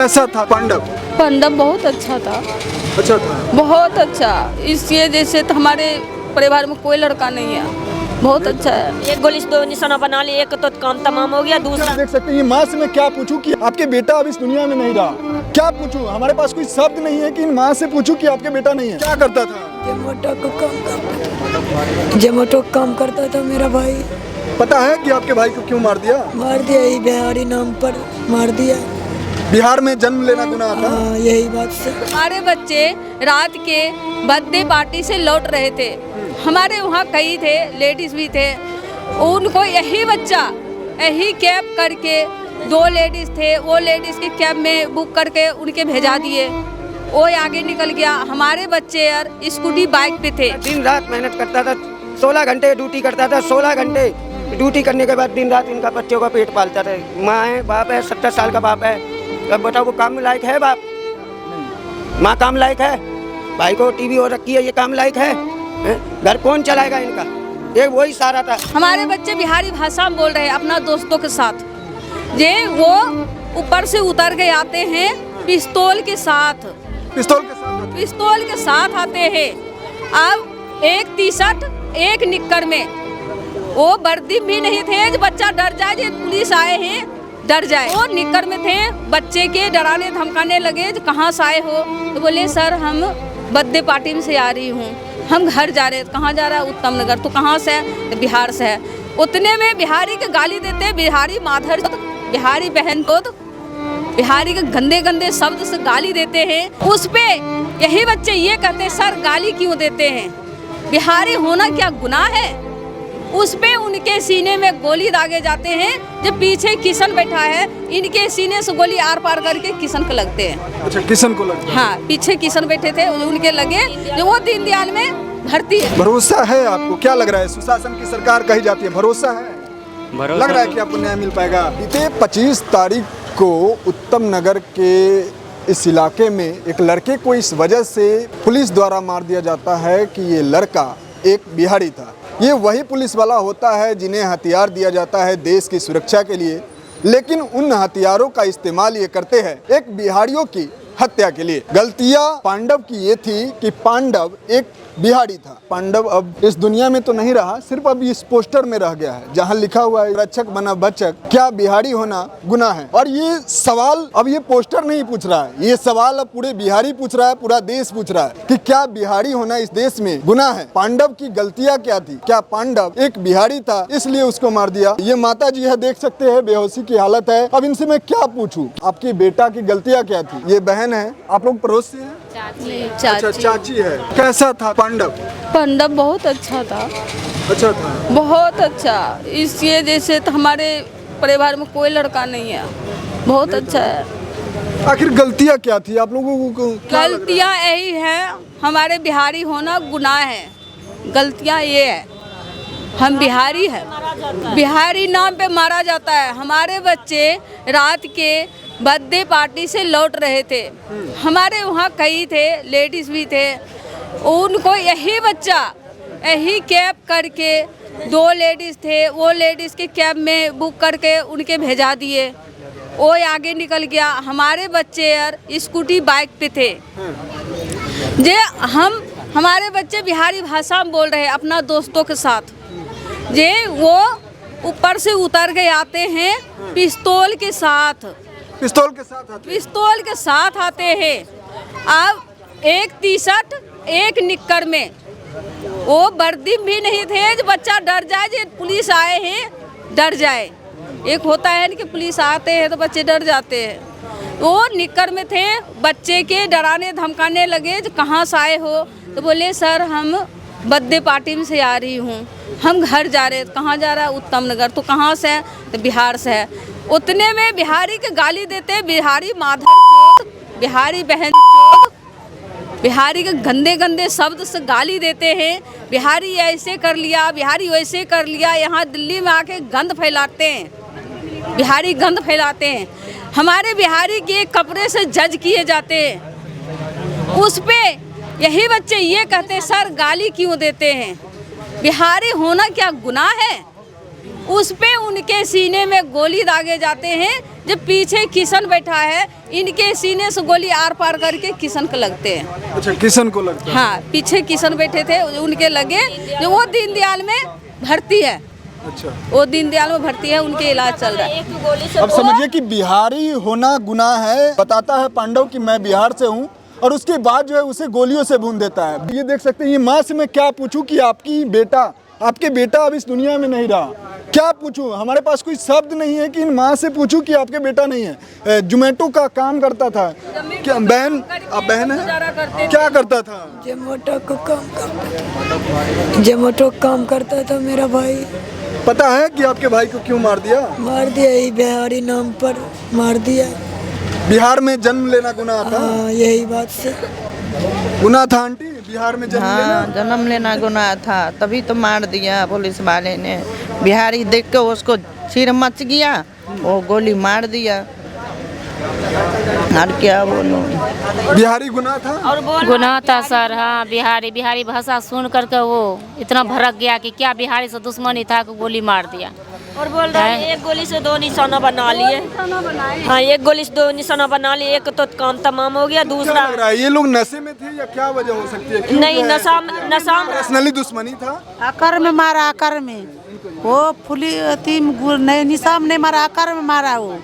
कैसा था पांडव? पांडव बहुत अच्छा था। अच्छा था। बहुत अच्छा। इसलिए जैसे तो हमारे परिवार में कोई लड़का नहीं है, बहुत अच्छा है। एक गोली से दो निशाना बना लिए, एक तो काम तमाम हो गया, दूसरा देख सकते हैं ये माँ से मैं क्या पूछूं कि आपके बेटा अब इस दुनिया में नहीं रहा, क्या पूछूं? हमारे पास कोई शब्द नहीं है कि इन माँ से पूछूं कि आपके बेटा नहीं है। क्या करता था? जोमेटो का काम करता था मेरा भाई। पता है कि आपके भाई को क्यों मार दिया? मार दिया, ही बिहारी नाम पर मार दिया। बिहार में जन्म लेना गुनाह था? हाँ, यही बात से। हमारे बच्चे रात के बर्थडे पार्टी से लौट रहे थे। हमारे वहाँ कई थे, लेडीज भी थे। उनको यही बच्चा यही कैब करके, दो लेडीज थे, वो लेडीज की कैब में बुक करके उनके भेजा दिए। वो आगे निकल गया। हमारे बच्चे यार स्कूटी बाइक पे थे। दिन रात मेहनत करता था, 16 घंटे ड्यूटी करता था। 16 घंटे ड्यूटी करने के बाद दिन रात इनका बच्चों का पेट पालता था। माँ है, बाप है, 70 साल का बाप है। अब बताओ वो काम लायक है? बाप माँ काम लायक है? भाई को टीवी हो रखी है, ये काम लायक है? घर कौन चलाएगा इनका? ये वही सारा था। हमारे बच्चे बिहारी भाषा में बोल रहे हैं अपना दोस्तों के साथ। ये वो ऊपर से उतर के आते हैं पिस्तौल के साथ। पिस्तौल के साथ? पिस्तौल के साथ आते हैं। अब एक टी शर्ट एक निक्कर में, वो वर्दी भी नहीं थे जो बच्चा डर जाए, जो पुलिस आए हैं डर जाए। वो निक्कर में थे, बच्चे के डराने धमकाने लगे जो कहाँ से आए हो? तो बोले सर हम बर्थडे पार्टी में से आ रही हूँ, हम घर जा रहे। कहाँ जा रहा है? उत्तम नगर। तो कहाँ से है? तो बिहार से है। उतने में बिहारी के गाली देते, बिहारी माधर, बिहारी बहन को, बिहारी के गंदे गंदे शब्द से गाली देते हैं। उस पे यही बच्चे ये कहते हैं सर गाली क्यों देते हैं? बिहारी होना क्या गुनाह है? उस पे उनके सीने में गोली दागे जाते हैं। जब पीछे किशन बैठा है, इनके सीने से गोली आर पार करके किशन को लगते हैं। अच्छा, किशन को लगा? हाँ, पीछे किशन बैठे थे, उनके लगे। जो वो दीनदयाल में भर्ती है। भरोसा है आपको? क्या लग रहा है? सुशासन की सरकार कही जाती है, भरोसा है? लग रहा है कि आपको न्याय मिल पाएगा? बीते 25 तारीख को उत्तम नगर के इस इलाके में एक लड़के को इस वजह से पुलिस द्वारा मार दिया जाता है कि ये लड़का एक बिहारी था। ये वही पुलिस वाला होता है जिन्हें हथियार दिया जाता है देश की सुरक्षा के लिए, लेकिन उन हथियारों का इस्तेमाल ये करते हैं एक बिहारियों की हत्या के लिए। गलतियां पांडव की ये थी कि पांडव एक बिहारी था। पांडव अब इस दुनिया में तो नहीं रहा, सिर्फ अब इस पोस्टर में रह गया है जहां लिखा हुआ है रक्षक बना बचक, क्या बिहारी होना गुनाह है? और ये सवाल अब ये पोस्टर नहीं पूछ रहा है, ये सवाल अब पूरे बिहारी पूछ रहा है, पूरा देश पूछ रहा है कि क्या बिहारी होना इस देश में गुनाह है? पांडव की गलतियां क्या थी? क्या पांडव एक बिहारी था इसलिए उसको मार दिया? ये माता जी है, देख सकते हैं बेहोशी की हालत है। अब इनसे मैं क्या पूछूं? आपकी बेटा की गलतियां क्या थी? ये बहन है, आप लोग पड़ोस से हैं? अच्छा, चाची है। कैसा था पांडव? पांडव बहुत अच्छा था। अच्छा था। बहुत अच्छा। इसलिए जैसे तो हमारे परिवार में कोई लड़का नहीं है, बहुत अच्छा है। आखिर गलतियां क्या थी आप लोगों को? गलतियां यही है, हमारे बिहारी होना गुनाह है। गलतियां ये है, हम बिहारी हैं, बिहारी नाम पे मारा जाता है। हमारे बच्चे रात के बर्थडे पार्टी से लौट रहे थे। हमारे वहाँ कई थे, लेडीज भी थे। उनको यही बच्चा यही कैब करके, दो लेडीज थे, वो लेडीज की कैब में बुक करके उनके भेजा दिए। वो आगे निकल गया। हमारे बच्चे यार स्कूटी बाइक पे थे। जे हमारे बच्चे बिहारी भाषा में बोल रहे हैं अपना दोस्तों के साथ। जे वो ऊपर से उतर के आते हैं पिस्तौल के साथ। पिस्तौल के साथ आते? पिस्तौल के साथ आते हैं। अब एक टी शर्ट एक निक्कर में, वो वर्दी भी नहीं थे जो बच्चा डर जाए, जो पुलिस आए हैं डर जाए। एक होता है कि पुलिस आते हैं तो बच्चे डर जाते हैं। वो निक्कर में थे, बच्चे के डराने धमकाने लगे जो कहाँ से आए हो? तो बोले सर हम बर्थडे पार्टी में से आ रही हूँ, हम घर जा रहे। कहाँ जा रहा है? उत्तम नगर। तो कहाँ से है? तो बिहार से है। उतने में बिहारी के गाली देते, बिहारी माधर चोद, बिहारी बहन चोद, बिहारी के गंदे गंदे शब्द से गाली देते हैं। बिहारी ऐसे कर लिया, बिहारी वैसे कर लिया। यहाँ दिल्ली में आके गंद फैलाते हैं, बिहारी गंद फैलाते हैं। हमारे बिहारी के कपड़े से जज किए जाते हैं। उस पे यही बच्चे ये कहते हैं सर गाली क्यों देते हैं? बिहारी होना क्या गुनाह है? उस पे उनके सीने में गोली दागे जाते हैं। जो पीछे किशन बैठा है, इनके सीने से गोली आर पार करके किशन को लगते हैं। अच्छा, किशन को लगता है। हाँ, पीछे किशन बैठे थे, उनके लगे। जो वो दीनदयाल में भर्ती है, अच्छा, वो दीनदयाल में भर्ती है, उनके इलाज चल रहा है। अब समझिए कि बिहारी होना गुनाह है। बताता है पांडव कि मैं बिहार से हूँ, और उसके बाद जो है उसे गोलियों से भून देता है। ये देख सकते हैं, ये माँ से मैं क्या पूछूं कि आपके बेटा अब इस दुनिया में नहीं रहा, क्या पूछूं? हमारे पास कोई शब्द नहीं है कि इन माँ से पूछूं कि आपके बेटा नहीं है। जोमेटो का काम करता था क्या? बहन, आप बहन है, क्या करता था? जोमेटो को काम करता था, जोमेटो काम करता था मेरा भाई। पता है कि आपके भाई को क्यों मार दिया? मार दिया, यही बिहारी नाम पर मार दिया। बिहार में जन्म लेना गुनाह था? हाँ, यही बात से गुनाह था आंटी, बिहार में जन्म लेना? हाँ, जन्म लेना गुनाह था, तभी तो मार दिया पुलिस वाले ने। बिहारी देख के उसको सिर मच गया, वो गोली मार दिया। और क्या बोलूं, बिहारी गुनाह था? और गुनाह था सर। हाँ, बिहारी भाषा सुन करके वो इतना भड़क गया कि क्या बिहारी से दुश्मनी था कि गोली मार दिया। और बोल रहा है एक गोली से 2 निशाना बना लिए। हाँ, एक गोली से 2 निशाना बना लिए। एक तो काम तमाम हो गया, क्या दूसरा लग रहा है ये लोग नशे में थे या क्या वजह हो सकती है? क्यों नहीं, जो है नशा पर्सनली दुश्मनी था? आकर में मारा, आकर में वो फुली नहीं, निशाम नहीं मारा, आकर में मारा। वो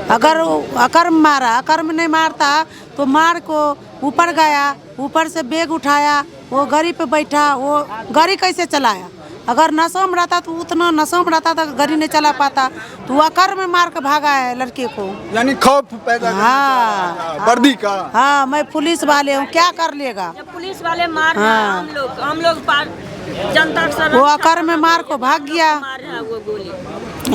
अगर आकर में मारा, आकर में नहीं मारता तो मार को ऊपर गया, ऊपर से बैग उठाया, वो गाड़ी पे बैठा, वो गाड़ी कैसे चलाया? अगर नशा में रहता तो उतना नशा में रहता तो गाड़ी नहीं चला पाता, तो वो आकर में मार के भागा है लड़के को। यानी खौफ पैदा करना हाँ, चाहता है, वर्दी का। हाँ, मैं पुलिस वाले हूँ, क्या कर लेगा? जब पुलिस वाले मार रहे हैं, हम लोग जनता का वो आकर में मार को भाग गया। मार रहे हैं वो गोली।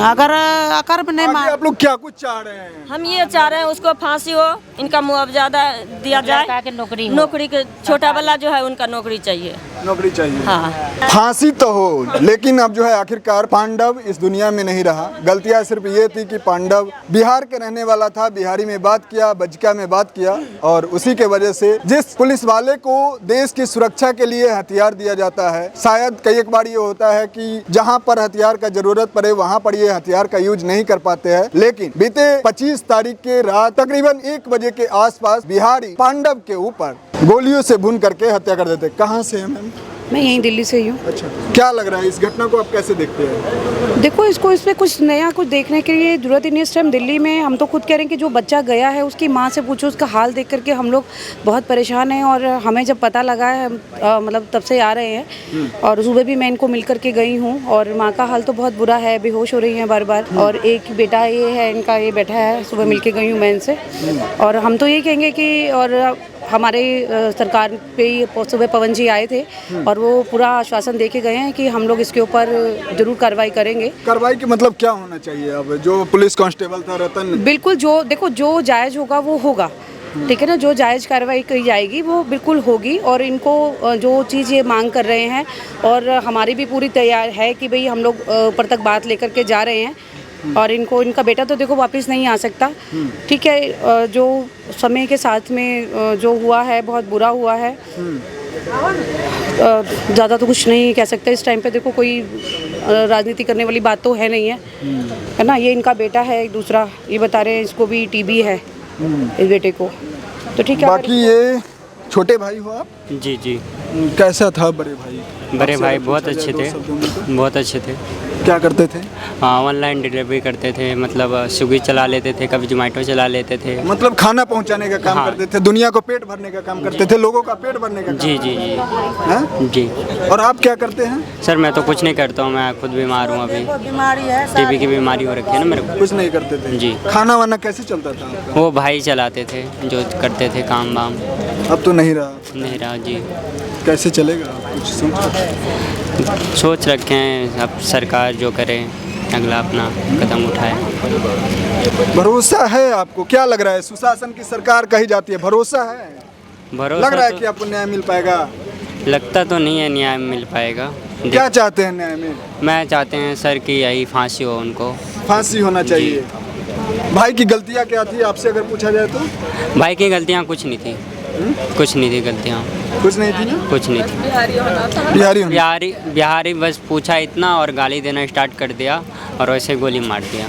अगर आकर में नहीं आगे मार, आप लोग क्या कुछ चाह रहे हैं? हम ये चाह रहे हैं उसको फांसी हो, इनका मुआवजा दिया जाए, नौकरी के छोटा वाला जो है उनका नौकरी चाहिए। नौकरी चाहिए। हाँ, फांसी तो हो, लेकिन अब जो है आखिरकार पांडव इस दुनिया में नहीं रहा। गलतियां सिर्फ ये थी कि पांडव बिहार के रहने वाला था, बिहारी में बात किया, बजका में बात किया, और उसी के वजह से जिस पुलिस वाले को देश की सुरक्षा के लिए हथियार दिया जाता है, शायद कई एक बार ये होता है कि जहां पर हथियार का जरूरत पड़े वहां पर ये हथियार का यूज नहीं कर पाते हैं। लेकिन बीते 25 तारीख के रात तकरीबन 1 बजे के आसपास बिहारी पांडव के ऊपर गोलियों से भून करके हत्या कर देते। कहाँ से है मैम? मैं यहीं दिल्ली से ही हूँ। अच्छा, क्या लग रहा है इस घटना को आप कैसे देखते हैं? देखो, इसमें कुछ नया कुछ देखने के लिए जरूरत ही नहीं। इस टाइम दिल्ली में हम तो खुद कह रहे हैं कि जो बच्चा गया है उसकी माँ से पूछो, उसका हाल देख करके हम लोग बहुत परेशान हैं। और हमें जब पता लगा है, मतलब तब से आ रहे हैं, और सुबह भी मैं इनको मिल करके गई हूँ, और माँ का हाल तो बहुत बुरा है, बेहोश हो रही हैं बार बार। और एक बेटा ये है इनका, ये बैठा है, सुबह मिल के गई हूँ मैं इनसे। और हम तो ये कहेंगे कि, और हमारे सरकार पे सुबह पवन जी आए थे और वो पूरा आश्वासन दे के गए हैं कि हम लोग इसके ऊपर जरूर कार्रवाई करेंगे। कार्रवाई के मतलब क्या होना चाहिए? अब जो पुलिस कांस्टेबल था रतन, बिल्कुल, जो देखो जो जायज़ होगा वो होगा, ठीक है ना। जो जायज़ कार्रवाई की जाएगी वो बिल्कुल होगी। और इनको जो चीज़ ये मांग कर रहे हैं, और हमारी भी पूरी तैयार है कि भाई हम लोग ऊपर तक बात लेकर के जा रहे हैं। और इनका बेटा तो देखो वापस नहीं आ सकता, ठीक है। जो समय के साथ में जो हुआ है बहुत बुरा हुआ है। ज़्यादा तो कुछ नहीं कह सकते इस टाइम पे। देखो, कोई राजनीति करने वाली बात तो है नहीं है ना। ये इनका बेटा है, एक दूसरा ये बता रहे हैं इसको भी टीबी है, इस बेटे को, तो ठीक है। बाकी ये छोटे भाई हो आप? जी जी। कैसा था बड़े भाई? बड़े भाई बहुत अच्छे थे, बहुत अच्छे थे। क्या करते थे? हाँ, ऑनलाइन डिलीवरी करते थे, मतलब स्विगी चला लेते थे, कभी जोमेटो चला लेते थे। मतलब खाना पहुंचाने का काम हाँ। करते थे, दुनिया को पेट भरने का काम करते थे, लोगों का पेट भरने का काम। जी जी जी। हैं? जी। और आप क्या करते हैं? सर मैं तो कुछ नहीं करता हूँ, मैं खुद बीमार हूँ अभी, बीमारी है, टीबी की बीमारी हो रखी है ना मेरे को। कुछ नहीं करते थे? जी। खाना वाना कैसे चलता था आपका? वो भाई चलाते थे, जो करते थे काम वाम। अब तो नहीं रहा। नहीं रहा जी। कैसे चलेगा? कुछ सोच रखे हैं, अब सरकार जो करे अगला अपना कदम उठाए। भरोसा है आपको? क्या लग रहा है? सुशासन की सरकार कही जाती है, भरोसा है? भरोसा लग रहा है तो कि आपको न्याय मिल पाएगा? लगता तो नहीं है न्याय मिल पाएगा। क्या चाहते हैं न्याय में? मैं चाहते हैं सर कि यही फांसी हो उनको। फांसी होना चाहिए। भाई की गलतियाँ क्या थी आपसे अगर पूछा जाए तो? भाई की गलतियाँ कुछ नहीं थी, कुछ नहीं थी गलतियाँ। कुछ नहीं थी ना? कुछ नहीं थी। बिहारी होना। बिहारी बस पूछा इतना और गाली देना स्टार्ट कर दिया और वैसे गोली मार दिया।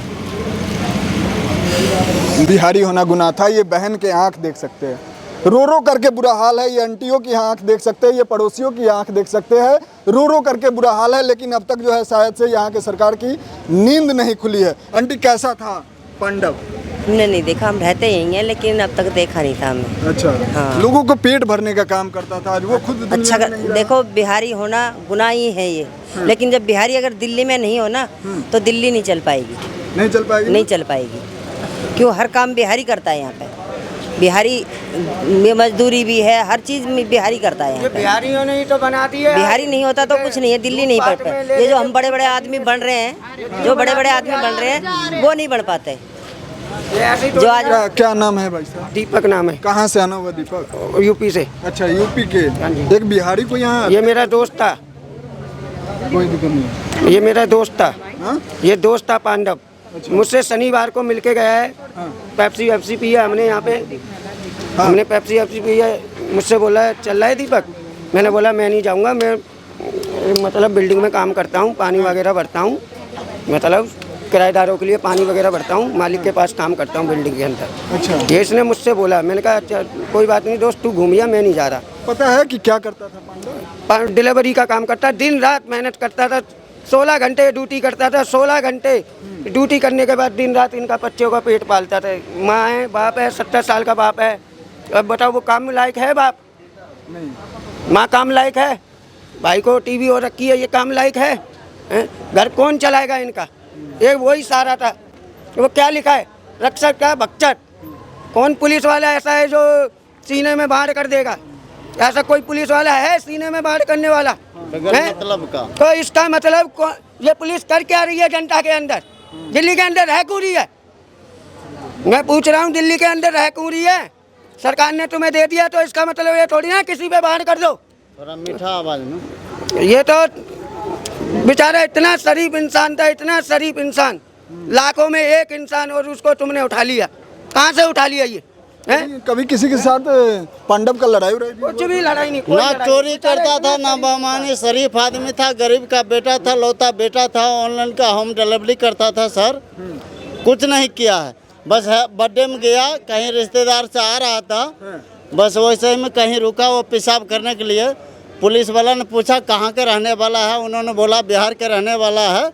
बिहारी होना गुनाह था। ये बहन के आंख देख सकते हैं, रो रो करके बुरा हाल है। ये आंटियों की आंख देख सकते हैं, ये पड़ोसियों की आंख देख सकते हैं, रो रो करके बुरा हाल है। लेकिन अब तक जो है शायद से यहाँ के सरकार की नींद नहीं खुली है। आंटी कैसा था पांडव? हमने नहीं देखा, हम रहते यहीं हैं, लेकिन अब तक देखा नहीं था हमने। अच्छा। हाँ। लोगों को पेट भरने का काम करता था, आज वो खुद दुनिया अच्छा में नहीं रहा। देखो, बिहारी होना गुनाह ही है ये, लेकिन जब बिहारी अगर दिल्ली में नहीं हो ना तो दिल्ली नहीं चल पाएगी। नहीं चल पाएगी? नहीं चल पाएगी, क्यों? हर काम बिहारी करता है यहाँ पे। बिहारी में मजदूरी भी है, हर चीज में बिहारी करता है यहाँ पे। बिहारियों ने ही तो बना दी है। बिहारी नहीं होता तो कुछ नहीं है, दिल्ली नहीं बढ़ पाता। ये जो हम बड़े बड़े आदमी बन रहे हैं, जो बड़े बड़े आदमी बन रहे हैं, वो नहीं बन पाते। जो आज क्या नाम है भाई साहब? दीपक नाम है। कहाँ से आना हुआ दीपक? यूपी से। अच्छा, यूपी के। एक बिहारी को यहाँ, ये मेरा दोस्त था। कोई दिक्कत नहीं। ये मेरा दोस्त था। हाँ? ये दोस्त था पांडव। मुझसे शनिवार को मिलके गया है। पेप्सी वेप्सी पी है हमने यहाँ पे। हमने पेप्सी वेप्सी पी है। मुझसे बोला है चल रहा है दीपक। मैंने बोला मैं नहीं जाऊँगा, मैं मतलब बिल्डिंग में काम करता हूँ, पानी वगैरह भरता हूँ, मतलब किराएदारों के लिए पानी वगैरह भरता हूँ, मालिक के पास काम करता हूँ बिल्डिंग के अंदर। अच्छा। ये इसने मुझसे बोला। मैंने कहा अच्छा कोई बात नहीं दोस्त, तू घूमिया, मैं नहीं जा रहा। पता है कि क्या करता था पांडव? डिलीवरी का काम करता, दिन रात मेहनत करता था, 16 घंटे ड्यूटी करता था। 16 घंटे ड्यूटी करने के बाद दिन रात इनका बच्चों का पेट पालता था। माँ है, बाप है, 70 साल का बाप है। अब बताओ वो काम लायक है? बाप नहीं। माँ काम लायक है? भाई को टीवी हो रखी है, ये काम लायक है? घर कौन चलाएगा इनका? एक वही सहारा था। वो क्या लिखा है? रक्षक का भक्षक। कौन पुलिस वाला ऐसा है जो सीने में बाढ़ कर देगा? ऐसा कोई पुलिस वाला है सीने में बाढ़ करने वाला? मतलब का तो इसका मतलब ये पुलिस कर क्या रही है जनता के अंदर? दिल्ली के अंदर रह क्यों रही है? मैं पूछ रहा हूँ, दिल्ली के अंदर रह क्यों रही है? सरकार ने तुम्हें दे दिया तो इसका मतलब ये थोड़ी ना किसी पे बाढ़ कर दो। थोड़ा मीठा आवाज में। ये तो बेचारा इतना शरीफ इंसान था, इतना शरीफ इंसान, लाखों में एक इंसान, और उसको तुमने उठा लिया। कहाँ से उठा लिया ये? कभी किसी के साथ पांडव का लड़ाई हो रही थी? कुछ भी लड़ाई नहीं। ना चोरी करता था, ना बेईमानी, शरीफ आदमी था, गरीब का बेटा था, लौता बेटा था, ऑनलाइन का होम डिलीवरी करता था सर। कुछ नहीं किया है, बस है बर्थडे में गया, कहीं रिश्तेदार से आ रहा था, बस वैसे ही में कहीं रुका वो पेशाब करने के लिए। पुलिस वाला ने पूछा कहाँ के रहने वाला है, उन्होंने बोला बिहार के रहने वाला है।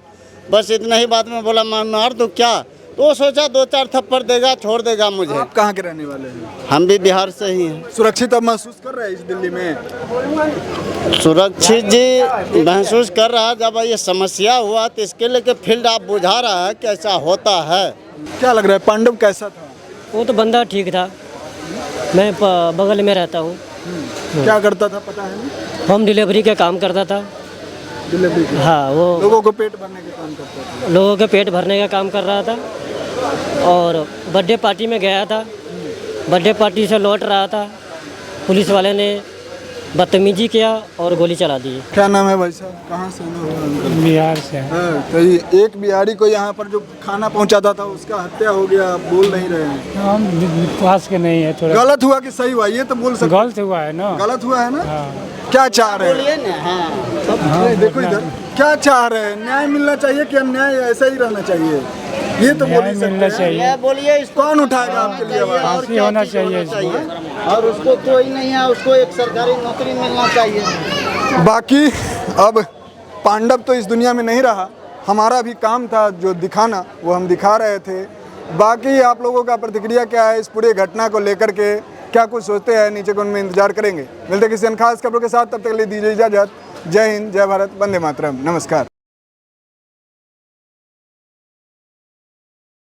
बस इतना ही बात में बोला मैं मार दूँ क्या? तो सोचा 2-4 थप्पड़ देगा, छोड़ देगा मुझे। आप कहाँ के रहने वाले हैं? हम भी बिहार से ही हैं। सुरक्षित अब महसूस कर रहे हैं इस दिल्ली में? सुरक्षित जी महसूस कर रहा है। जब ये समस्या हुआ तो इसके लिए फील्ड आप बुझा रहा है कैसा होता है। क्या लग रहा है पांडव कैसा था? वो तो बंदा ठीक था, मैं बगल में रहता हूँ। क्या करता था पता है? होम डिलीवरी का काम करता था। डिलीवरी का? हाँ, वो लोगों को पेट भरने का काम करता था। लोगों के पेट भरने का काम कर रहा था। और बर्थडे पार्टी में गया था, बर्थडे पार्टी से लौट रहा था, पुलिस वाले ने बदतमीजी किया और गोली चला दी। क्या नाम है भाई साहब? कहाँ से? बिहार से। तो ये एक बिहारी को यहाँ पर जो खाना पहुँचाता था उसका हत्या हो गया, आप बोल नहीं रहे हैं। हम पास के नहीं है, थोड़ा गलत हुआ कि सही हुआ ये तो बोल सकते? गलत हुआ है ना। गलत हुआ है ना? क्या चाह रहे हैं? हाँ, देखो इधर, क्या चाह रहे हैं? न्याय मिलना चाहिए कि अन्याय ऐसा ही रहना चाहिए? ये तो बोल ही सकते हैं। बोलिए कौन उठाएगा आपके लिए आवाज? फांसी होना चाहिए और उसको कोई नहीं है, उसको एक सरकारी नौकरी मिलना चाहिए। बाकी अब पांडव तो इस दुनिया में नहीं रहा, हमारा भी काम था जो दिखाना, वो हम दिखा रहे थे। बाकी आप लोगों का प्रतिक्रिया क्या है इस पूरी घटना को लेकर के? क्या कुछ सोचते हैं? नीचे कमेंट में इंतजार करेंगे। मिलते किसी अन्य खास खबरों के साथ, तब तक के लिए दीजिए इजाजत। जय हिंद, जय भारत, वंदे मातरम, नमस्कार।